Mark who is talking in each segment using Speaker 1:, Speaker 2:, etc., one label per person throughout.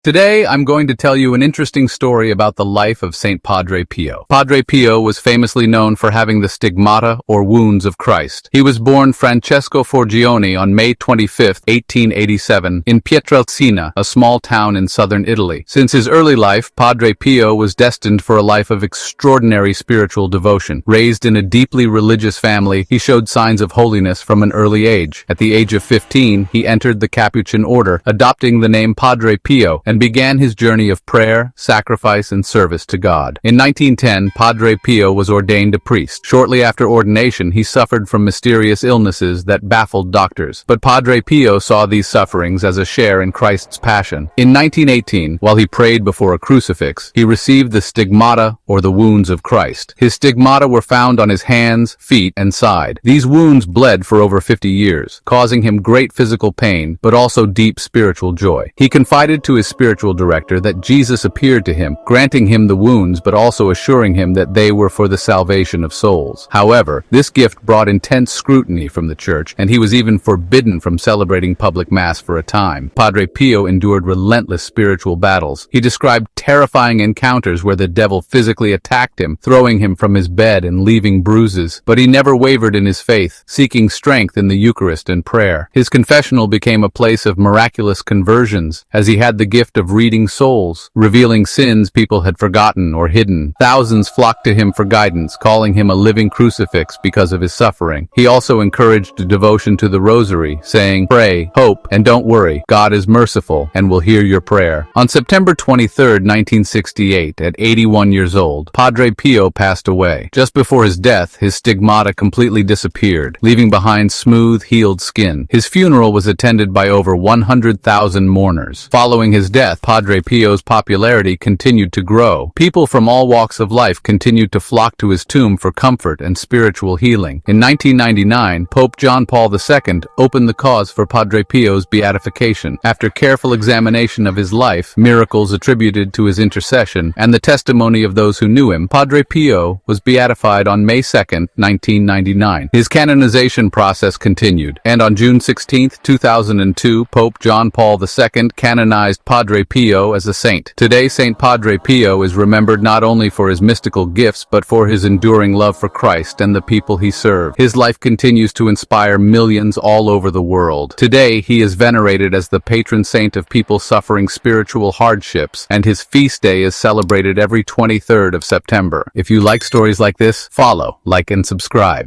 Speaker 1: Today, I'm going to tell you an interesting story about the life of Saint Padre Pio. Padre Pio was famously known for having the stigmata, or wounds of Christ. He was born Francesco Forgione on May 25, 1887, in Pietrelcina, a small town in southern Italy. Since his early life, Padre Pio was destined for a life of extraordinary spiritual devotion. Raised in a deeply religious family, he showed signs of holiness from an early age. At the age of 15, he entered the Capuchin order, adopting the name Padre Pio, and began his journey of prayer, sacrifice, and service to God. In 1910, Padre Pio was ordained a priest. Shortly after ordination, he suffered from mysterious illnesses that baffled doctors. But Padre Pio saw these sufferings as a share in Christ's passion. In 1918, while he prayed before a crucifix, he received the stigmata, or the wounds of Christ. His stigmata were found on his hands, feet, and side. These wounds bled for over 50 years, causing him great physical pain, but also deep spiritual joy. He confided to his spiritual director that Jesus appeared to him, granting him the wounds but also assuring him that they were for the salvation of souls. However, this gift brought intense scrutiny from the church, and he was even forbidden from celebrating public mass for a time. Padre Pio endured relentless spiritual battles. He described terrifying encounters where the devil physically attacked him, throwing him from his bed and leaving bruises. But he never wavered in his faith, seeking strength in the Eucharist and prayer. His confessional became a place of miraculous conversions, as he had the gift of reading souls, revealing sins people had forgotten or hidden. Thousands flocked to him for guidance, calling him a living crucifix because of his suffering. He also encouraged devotion to the rosary, saying, "Pray, hope, and don't worry. God is merciful and will hear your prayer." On September 23, 1968, at 81 years old, Padre Pio passed away. Just before his death, his stigmata completely disappeared, leaving behind smooth, healed skin. His funeral was attended by over 100,000 mourners. Following his death, Padre Pio's popularity continued to grow. People from all walks of life continued to flock to his tomb for comfort and spiritual healing. In 1999, Pope John Paul II opened the cause for Padre Pio's beatification. After careful examination of his life, miracles attributed to his intercession, and the testimony of those who knew him, Padre Pio was beatified on May 2, 1999. His canonization process continued, and on June 16, 2002, Pope John Paul II canonized Padre Pio as a saint. Today, Saint Padre Pio is remembered not only for his mystical gifts, but for his enduring love for Christ and the people he served. His life continues to inspire millions all over the world. Today, he is venerated as the patron saint of people suffering spiritual hardships, and his feast day is celebrated every 23rd of September. If you like stories like this, follow, like, and subscribe.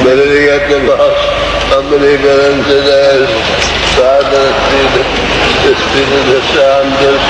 Speaker 2: Benedicat vos, omnipotences, Padre, Spiritus Sanctus.